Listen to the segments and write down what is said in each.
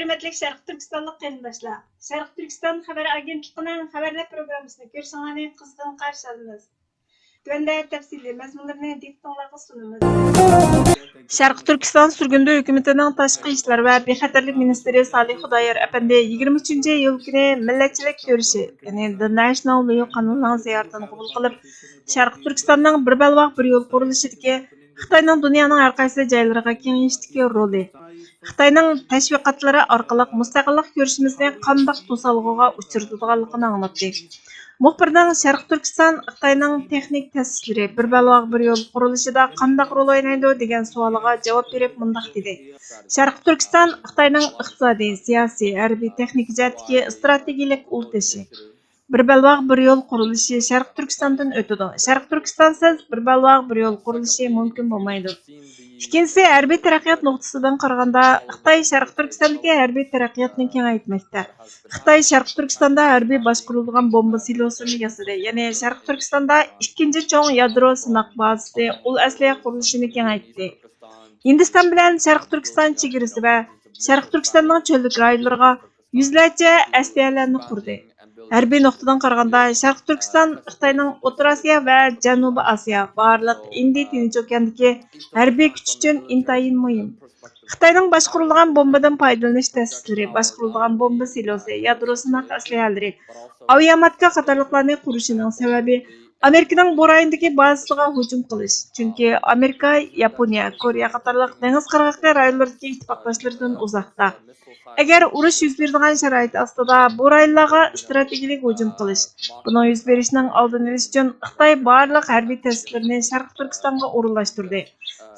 Hürmetlik Şərq Türkistanlıq qərindaşlar. Şərq Türkistan xəbər agentliğinin xəbərlər proqramısını görüşünüzü qızğın qarşı alırıq. Töndə təfsili məzmunlarını diqqətinizə sunumuz. Şərq Türkistan sürgündü hökumətinin Tashqi ishlar və bexatarlik ministri Salih Xudoyor əpəndi 23-cü iyul günü millatchilik görüşü, yəni The National View kanalının ziyaretini qəbul qılıb, Şərq Türkistanның bir balvaq bir yol qurilishidagi Xitoyning dunyoning har qaysi joylariga kengayishdagi roli, Xitoyning tashviqotlari orqali mustaqillik ko'rishimizni qanday to'salg'iga uchiradiganligini anglatdi. Muxbirning Şərq Türkistan Xitoyning texnik ta'sislari bir balvaq bir yo'l qurilishida qanday rol o'ynaydi degan savoliga javob berib mundaq dedi. Şərq Türkistan Xitoyning iqtisodiy, siyosiy, harbiy, texnik jihatdagi strategik ultishi. Bir balvaq bir yo'l qurilishi Şərq Türkistandan o'tadi. Şərq Türkistansiz bir balvaq bir yo'l qurilishi mumkin bo'lmaydi. İkincisi, harbiy taraqqiyot nuqtasidan qaraganda Xitoy Şərq Türkistandagi harbiy taraqqiyotni kengaytmoqda. Xitoy Şərq Türkistanda harbiy boshqarilgan bomba silosini yasadi. Ya'ni Şərq Türkistanda ikkinchi cho'ng yadro sinaq bazasi, ul asliya qurilishini kengaytdi. Hindiston bilan Şərq Türkistan chegarasi va Şərq Türkistanning cho'llik rayonlariga yuzlarcha asliyalarni qurdi. Harbiy nuqtadan qaraganda Şərq Türkistan Xitoyning O'rta Osiyo va Janubiy Osiyo barliq Indiy Tinch okeanidagi harbiy kuch uchun intayin muhim. Xitoyning boshqarilgan bombadan foydalanish ta'sislari, boshqarilgan bomba silosi, yadro sinaq aslihalari, aviamatka qatorliqlarni qurishining sababi Amerikaning bu rayondagi bazasiga hujum qilish. Chunki Amerika, Yaponiya, Koreya qatorliq dengiz qirg'oqi rayonlaridagi ittifoqdoshlaridan uzoqda. Agar urush yuz beradigan sharoit ostida bu rayonlarga strategik hujum qilish, buning yuz berishining oldini olish uchun Xitoy barliq harbiy ta'sirlarini Şərq Türkistanga o'rinlashtirdi.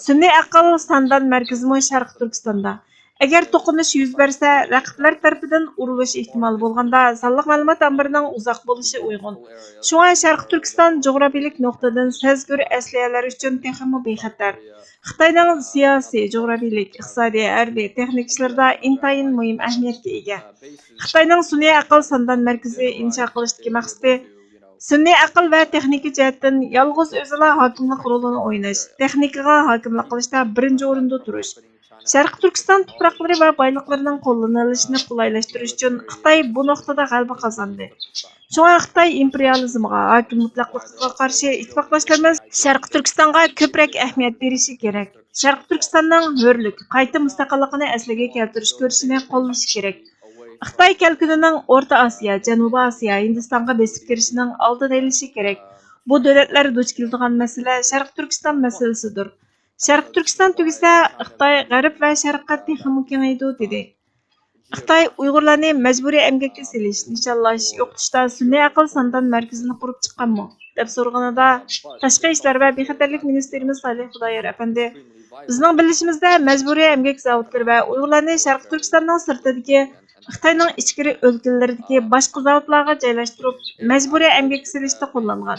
Sun'iy aql sandan markazimi Şərq Türkistanda. Agar to'qinish yuz bersa, raqiblar tarafidan urilish ehtimoli bo'lganda, sonliq ma'lumot ombirining uzoq bo'lishi uyg'un. Shunga Şərq Türkistan jo'grafiyalik nuqtadan sezgur asliyalar uchun texmi bexatar. Xitoyning siyosiy, jo'grafiyalik, iqtisodiy, harbiy, texnik ishlarda intayin muhim ahamiyatga ega. Xitoyning sun'iy aql sandan markazi insho qilishdagi maqsadi sun'iy aql va texnika jihatdan yolg'iz o'zila hokimlik rolini o'ynash, texnikaga hokimlik qilishda birinchi o'rinda turish. Şərq Türkistan tuproqlari va boyliqlarining qo'llanilishini qulaylashtirish uchun Xitoy bu nuqtada g'alaba qozondi. Shunga Xitoy imperializmiga, hokim mutlaqlikqa qarshi ittifoqdoshlarimiz Şərq Türkistonga ko'proq ahamiyat berishi kerak. Şərq Türkistonning hurlik, qayta mustaqilligini asliga keltirish ko'rishini qo'llash kerak. Xitoy kelkunining O'rta Osiyo, Janubiy Osiyo, Hindistonga besib kirishining oldini olishi kerak. Bu davlatlar duch keladigan masala Şərq Türkiston masalasidir. Şərq Türkistan tugasa Xitoy G'arb va Sharqqa texmi kengaydi dedi. Xitoy Uyg'urlarni majburiy emgakka selish, nishonlash, yo'qotishda sun'iy aql sandan markazini qurib chiqqanmi? deb so'rganida Tashqi ishlar va bexatarlik ministrimiz Salih Xudoyor әпәнди, bizning bilishimizda majburiy emgak zavodlari va Uyg'urlarni Şərq Türkistanning sirtidagi Xitoyning ichkari o'lkalaridagi boshqa zavodlarga joylashtirib, majburiy emgak selishda qo'llangan.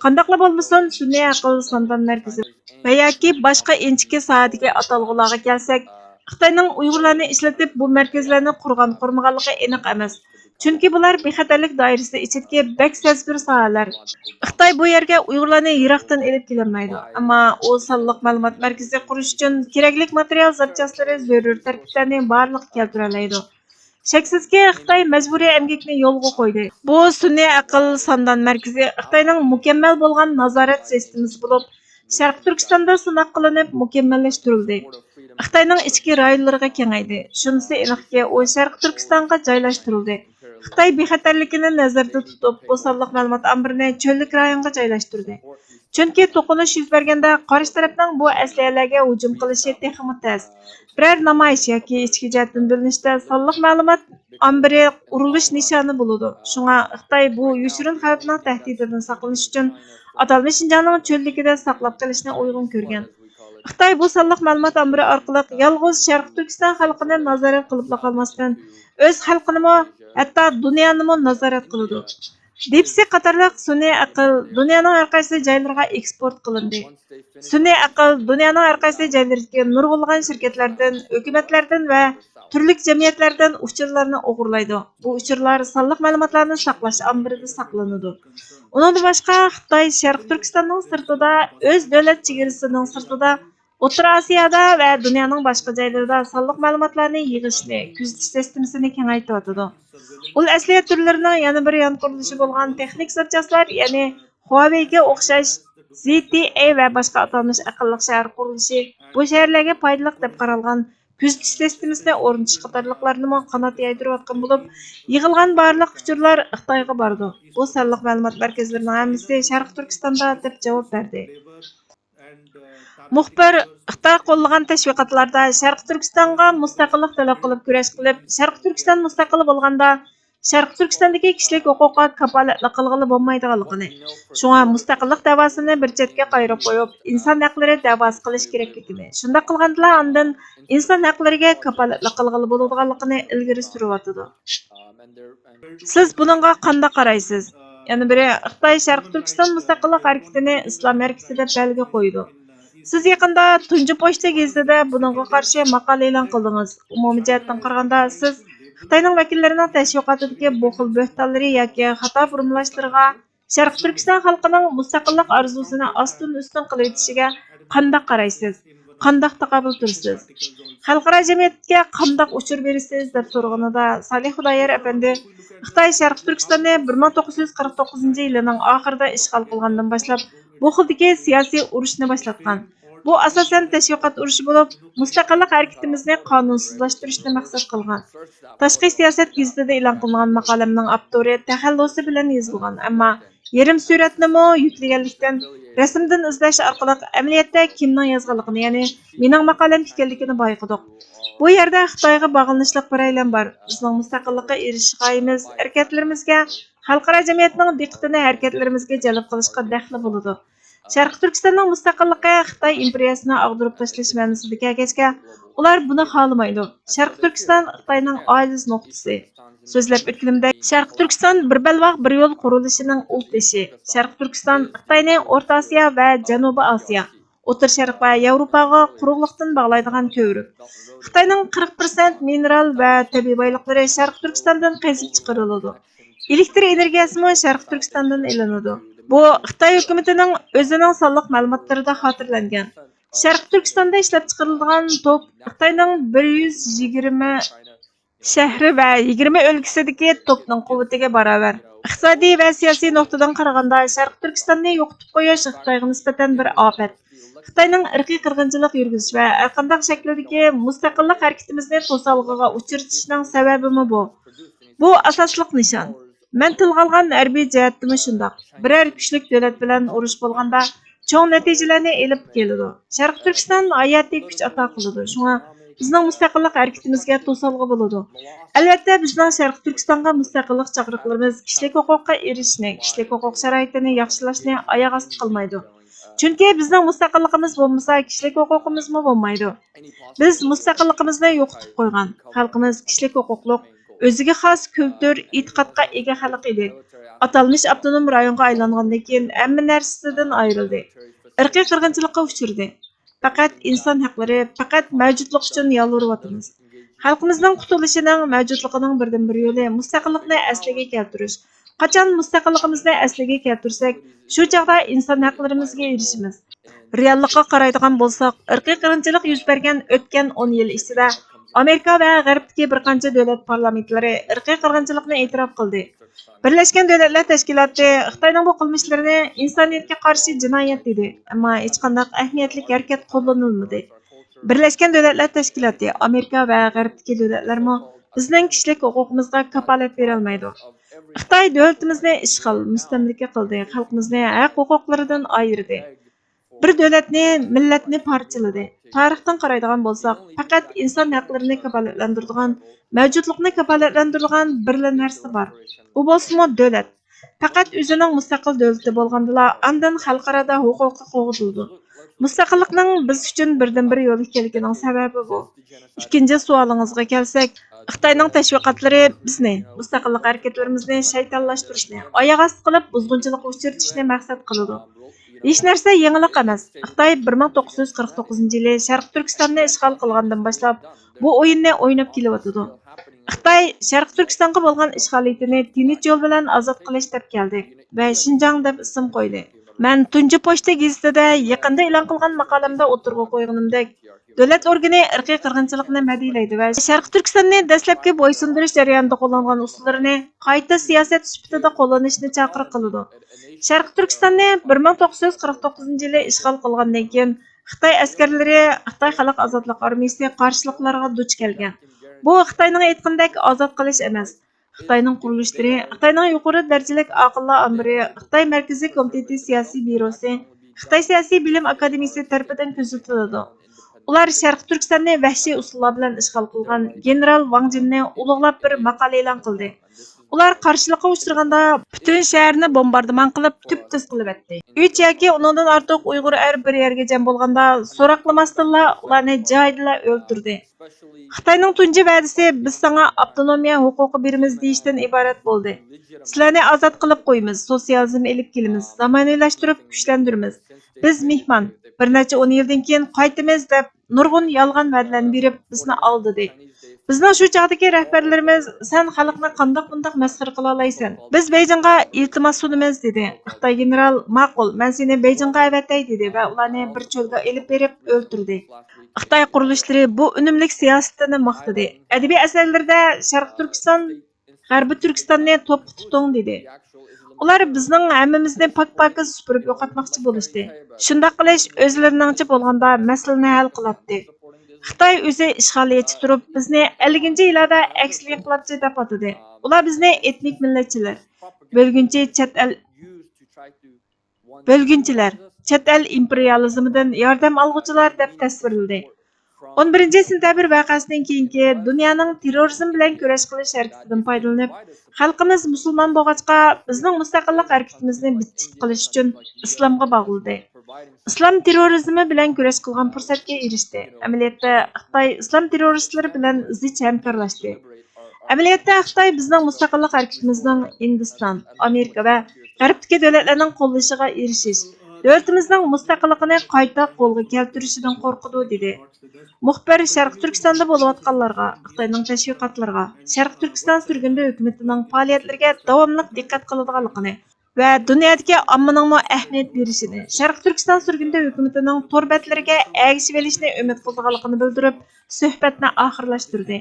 Qandaqla bo'lmasin, sun'iy aql sandan markazi va yoki boshqa inchki sohadagi atalg'ularga kelsak, Xitoyning Uyg'urlarni ishlatib bu markazlarni qurgan qurmaganligi aniq emas. Chunki bular bexatarlik doirasida ichidagi bak sezgir sohalar. Xitoy bu yerga Uyg'urlarni yiroqdan elib kelolmaydi, ammo u sonliq ma'lumot markazi qurish uchun kerakli material zapchaslari, zarur tarkiblarni barliq keltira oladi. Shaksizki Xitoy majburiy emgakni yo'lga qo'ydi. Bu sun'iy aql sandan markazi Xitoyning mukammal bo'lgan nazorat sistemasi bo'lib, Şərq Türkistanda sinaq qilinib mukammallashtirildi. Xitoyning ichki rayonlariga kengaydi. Shunisi aniqki, u Şərq Türkistonga joylashtirildi. Xitoy bexatarligini nazarda tutib, bu sonliq ma'lumot ombirini cho'llik rayonga joylashtirdi. Chunki to'qinish yuz berganda qarshi tarafning bu asliyalarga hujum qilishi texmi tez. Biror namoyish yoki ichki jihatdan bo'linishda sonliq ma'lumot ombiri urilish nishoni bo'ladi. Shunga Xitoy bu yoshirin xavfning tahdididan saqlanish uchun atalmish Şinjanning cho'lligida saqlab qolishni uyg'un ko'rgan. Xitoy bu sonliq ma'lumot ombiri orqali yolg'iz Şərq Türkiston xalqini nazorat qilib qolmasdan, o'z xalqini hatto dunyoni nazorat qiladi. Dipsi qatorliq sun'iy aql dunyoning har qaysi joylariga eksport qilindi. Sun'iy aql dunyoning har qaysi joylaridagi nurg'ulg'an shirkatlardan, hukumatlardan va turli jamiyatlardan uchurlarni o'g'irlaydi. Bu uchurlar sonliq ma'lumotlarni saqlash ombirida saqlanadi. Undan boshqa Xitoy Şərq Türkistanning sirtida o'z davlat chegarasining sirtida O'rta Osiyoda va dunyoning boshqa joylarida sonliq ma'lumotlarni yig'ishni, kuzatish sistemini kengaytiryotidi. Ul əsliyat türlərinin yana bir yan quruluşu bo'lgan texnik zircaslar, ya'ni Huawei'ga o'xshash ZTE va boshqa atalmış aqlli shahar qurilishi bu shaharlarga foydali deb qaralgan kuzatish sistemasini o'rnatish qatorliqlarni qanot yaydirayotgan bo'lib, yig'ilgan barliq uchurlar Xitoyga bordi. Bu sonliq ma'lumot markazlarining hammasi Sharq Turkistonda deb javob berdi. Muxbir Xitoy qo'llagan tashviqotlarda Sharq Turkistonga mustaqillik talab qilib kurash qilib, Sharq Turkiston mustaqil bo'lganda Sharq Turkistondagi kishilik huquqqa kafolatli qilg'ili bo'lmaydiganligini, shunga mustaqillik davosini bir chetga qayirib qo'yib, inson haqlari da'vosi qilish kerakligini, shunda qilganlar ondan inson haqlariga kafolatli qilg'ili bo'ladiganligini ilgari suryotidi. Siz buningga qanday qaraysiz? Yana biri Xitoy Sharq Turkiston mustaqillik harakatini islom harakati deb belgi qo'ydi. Siz yaqında Tunji Pochta gazetida buningga qarshi maqola e'lon qildingiz. Umumiy jihatdan qaraganda siz Xitoyning vakillarining tashviqotidagi bu xil bo'htonlari yoki xato formulashlarga Sharq Turkiston xalqining mustaqillik orzusini ostin-ustin qilib o'tishiga qanday qaraysiz? Qanday taqobil tursiz? Xalqaro jamiyatga qanday uchur berasiz deb so'raganida Salih Xudoyor apandi Xitoy Sharq Turkistonni 1949-yilning oxirida ishg'ol qilgandan boshlab bu xildagi siyosiy urushni boshlatgan. Bu asosan tashviqot urushi bo'lib, mustaqillik harakatimizni qonunsizlashtirishni maqsad qilgan. Tashqi siyosat gazetida e'lon qilingan maqolamning avtori taxallusi bilan yozilgan, ammo yarim suratnimi yuklanganlikdan rasmdan izlash orqali amaliyotda kimning yozganligini, ya'ni mening maqolam ekanligini bayqadik. Bu yerda Xitoyga bog'lanishlik bir aylan bor. Bizning mustaqillikka erishish g'oyamiz harakatlarimizga xalqaro jamiyatning diqqatini harakatlarimizga jalb qilishga daxli bo'ladi. Sharq Turkistonning mustaqilligi Xitoy imperiyasini ag'dirib tashlash ma'nosida kelgachga, ular buni xohlamaydi. Sharq Turkiston Xitoyning ojiz nuqtasi. So'zlab o'tganimdek, Sharq Turkiston bir balvoq bir yo'l qurilishining ultishi. Sharq Turkiston Xitoyning O'rta Osiyo va Janubiy Osiyo, O'rta Sharq va Yevropaga quruqlikdan bog'laydigan ko'vrik. Xitoyning 40% mineral va tabiiy boyliqlari Sharq Turkistondan qazib chiqariladi. Elektr energiyasi Sharq Turkistondan ilinadi. Bu Xitoy hukumatining o'zining sonliq ma'lumotlarida xotirlangan. Sharq Turkistonda ishlab chiqarilgan tok Xitoyning 120 shahri va 20 o'lkasidagi tokning quvvatiga barobar. Iqtisodiy va siyosiy nuqtadan qaraganda Sharq Turkistonni yo'qotib qo'yish Xitoyga nisbatan bir ofat. Xitoyning irqiy qirg'inchilik yurgizish va har qanday shakldagi mustaqillik harakatimizni to'salg'iga uchirtishining sababimi bu. Bu asosliq nishon. Men tilga olgan harbiy jihatdimi shundoq. Biror kuchlik davlat bilan urush bo'lganda cho'ng natijalarni elib keladi. Sharq Turkiston hayotiy kuch ato qiladi. Shunga bizning mustaqillik harakatimizga to'salg'i bo'ladi. Albatta bizning Sharq Turkistonga mustaqillik chaqiriqlarimiz kishilik huquqqa erishishni, kishilik huquq sharoitini yaxshilashni oyoq osti qilmaydi. Chunki bizning mustaqilligimiz bo'lmasa, kishilik huquqimizmi bo'lmaydi. Biz mustaqilligimizni yo'qotib qo'ygan. Xalqimiz kishilik huquqliq o'ziga xos kultur, e'tiqodga ega xalq edi. Atalmış avtonom rayonga aylangandan keyin hamma narsasidan ayrildi. Irqiy qirg'inchilikqa uchirdi. Faqat inson haqlari, faqat mavjudlik uchun yolvuryapmiz. Xalqimizning qutulishining, mavjudligining birdan bir yo'li mustaqillikni asliga keltirish. Qachon mustaqilligimizni asliga keltirsak, shu chaqda inson haqlarimizga erishimiz. Reallikqa qaraydigan bo'lsak, irqiy qirg'inchilik yuz bergan o'tgan 10 yil ichida Amerika va G'arbdagi bir qancha davlat parlamentlari irqiy qirg'inchilikni e'tirof qildi. Birlashgan Davlatlar Tashkiloti Xitoyning bu qilmishlarini insoniyatga qarshi jinoyat dedi, ammo hech qanday ahamiyatli harakat qo'llanilmadi. Birlashgan Davlatlar Tashkiloti Amerika va G'arbdagi davlatlarmi bizning kishilik huquqimizga kafolat bera olmaydi. Xitoy davlatimizni ishg'ol, mustamlika qildi, xalqimizni haq huquqlaridan ayirdi. Bir davlatni, millatni parchaladi. Tarixdan qaraydigan bo'lsak, faqat inson haqlarini kafolatlantiradigan, mavjudlikni kafolatlantiradigan bir narsa bor. U bo'lsa davlat. Faqat o'zining mustaqil davlati bo'lgandala, ondan xalqaro huquqqa qo'g'dildi. Mustaqillikning biz uchun birdan bir yo'l ekanligining sababi bu. Ikkinchi savolingizga kelsak, Xitoyning tashviqotlari bizni, mustaqillik harakatlarimizni shaytonlashtirishni, oyoq osti qilib, buzg'unchilikka uchirtishni maqsad qiladi. Hech narsa yangilik emas. Xitoy 1949-yili Sharq Turkistonni ishg'ol qilgandan boshlab bu o'yinni o'ynab kelyotdi. Xitoy Sharq Turkistonga bo'lgan ishg'oliyatini tinch yo'l bilan ozod qilish deb keldi va Xinjiang deb ism qo'ydi. Мен Tunji Pochta gazetida yaqinda e'lon qilgan maqolamda o'tirg'a qo'yganimdek, davlat organi irqiy qirg'inchilikni madiylaydi va Sharqi Turkistonni dastlabki bo'ysundirish jarayonida qo'llangan usullarini qayta siyosat sifatida qo'llanishni chaqiriq qiladi. Sharqi Turkistonni 1949-yili ishg'ol qilgandan keyin Xitoy askarlari Xitoy xalq ozodlik armiyasi qarshiliklarga duch kelgan. Bu Xitoyning aytgandek ozod qilish emas. Xitoyning qurilishlari, Xitoyning yuqori darajalik aqllar ambiri, Xitoy Markaziy komiteti siyosiy byurosi, Xitoy siyosiy bilim akademiyasi tarafidan kuzatiladi. Ular Sharq Turkistonni vahshiy usullar bilan ishg'ol qilgan general Wang Jinni ulug'lab bir maqola e'lon qildi. Ular qarshilikqa uchraganda butun shaharni bombardimon qilib, tub-tuz qilib etdi. 3 yoki undan ortiq Uyg'ur bir yerga jam bo'lganda so'roqlamasdanla ularni joyida o'ldirdi. Xitoyning tunji va'dasi biz sana avtonomiya huquqi beramiz deyishdan iborat bo'ldi. Sizlarni ozod qilib qo'yamiz, sotsializm elib kelamiz, zamonaviylashtirib kuchlantiramiz. Biz mehmon, bir necha 10 yildan keyin qaytamiz deb nurg'un yolg'on va'dalarni berib bizni aldidi. Bizning shu chaqdagi rahbarlarimiz sen xalqni qandoq bundoq masxara qila olaysan? Biz Beyjingga iltimos sunamiz dedi. Xitoy general ma'qul, men seni Beyjingga avatay dedi va ularni bir cho'lga elib berib o'ldirdi. Xitoy qurilishlari bu unumlik siyosatini maqtadi. Adabiy asarlarda Sharq Turkiston, G'arbiy Turkistonni to'pqa tuting dedi. Ular bizning hammamizni pak-pakiz supurib yo'qotmoqchi bo'lishdi. Shunday qilish o'zlariningcha bo'lganda masalani hal qiladi. Xitoy o'zi ishg'oliyatchi turib, bizni 50-yillarda akslik qilibdi deb atadi. Ular bizni etnik millatchilar, bölgünçiler, chet el imperializmidan yordam olg'uchilar deb tasvirladi. 11 sentabr voqeasidan keyingi dunyoning terrorizm bilan kurash qilish harakatidan foydalanib, xalqimiz musulmon bo'lg'achqa bizning mustaqillik harakatimizni bitchit qilish uchun islomga bog'ladi. Islom terrorizmi bilan kurash qilgan fursatga erishdi. Amaliyotda Xitoy islom terroristlari bilan zich hamkorlashdi. Amaliyotda Xitoy bizning mustaqillik harakatimizning Hindiston, Amerika va G'arbdagi davlatlarning qo'llashiga erishish, davlatimizning mustaqilligini qayta qo'lga keltirishidan qo'rqidi dedi. Muxbir Sharq Turkistonda bo'layotganlarga, Xitoyning tashviqotlariga, Sharq Turkiston surgunda hukumatining faoliyatlariga davomli diqqat qiladiganligini va dunyodagi ommaning ahamiyat berishini, Sharq Turkiston surgunda hukumatining torbatlariga agishib olishni umid qilganligini bildirib, suhbatni oxirlashtirdi.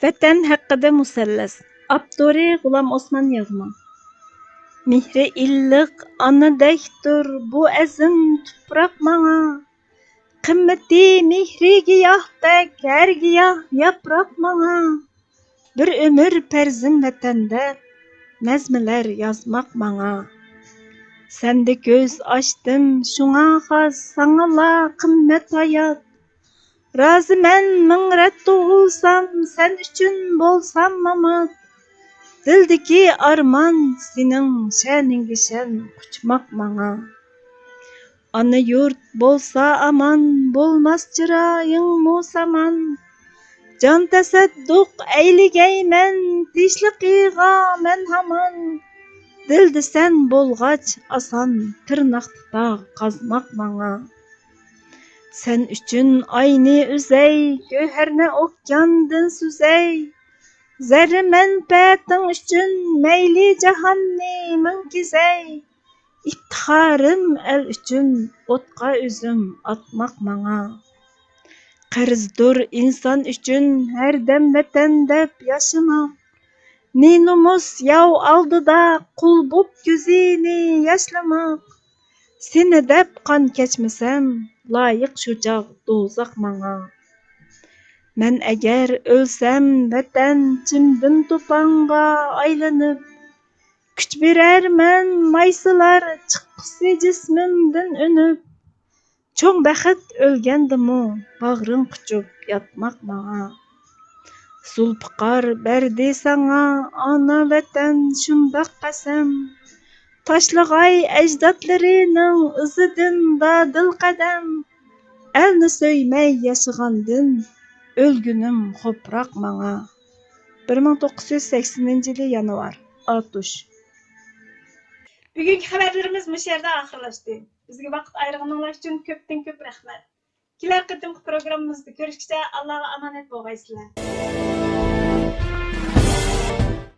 Vatan haqida musallas. Abduri G'ulom Osman Yag'ma. Mehri illiq onadekdir bu azim tuproq manga. Qimmati mehri giyohdek har giyoh yaproq manga. Bir ömür perzim vatanda nazmilar yozmoq manga. Sende ko'z ochdim shunga xos sangala qimmat hayot. Raziman ming rat tug'ilsam sen uchun bo'lsam mamot. Dildagi armon sening sha'ningga shan quchmoq manga. Ana yurt bo'lsa aman bo'lmas chiroying musaman. Jon tasadduq ayligayman tishliqiga men hamon. Dilda sen bo'lg'ach oson tirnoqda qazmoq manga. Sen uchun ayni uzay, go'harni okeandan suzay. Zarri manfaating uchun mayli jahonni munkizay. İftixarim el uchun o'tqa o'zim atmoq manga. Qarzdur inson uchun har dam vatan deb yashamoq. Ne nomus yov oldida qul bo'p ko'zini yashlamoq. Seni deb qon kechmasam, loyiq shu chog' do'zax manga. Men agar o'lsam vatan chimdim to'ponga aylanib, kuch berarman maysalar chiqqisi jismimdan unib. Cho'ng baxit o'lgandimu bag'rim quchib yotmoq manga. Zulfiqor berdi sana ona vatan shundoq qasam. Tashlag'ay ajdodlarining izidan dil qadam. Elni so'ymay yashagandan o'lgunim xo'proq manga. 1980-yil yanvar. Atush. Bugungi xabarlarimiz bu yerda oxirlashdi. Bizga vaqt ayirganingiz uchun ko'pdan ko'p rahmat. Kelar qatimki programmamizda ko'rishguncha Allohga omonat bo'lgaysizlar.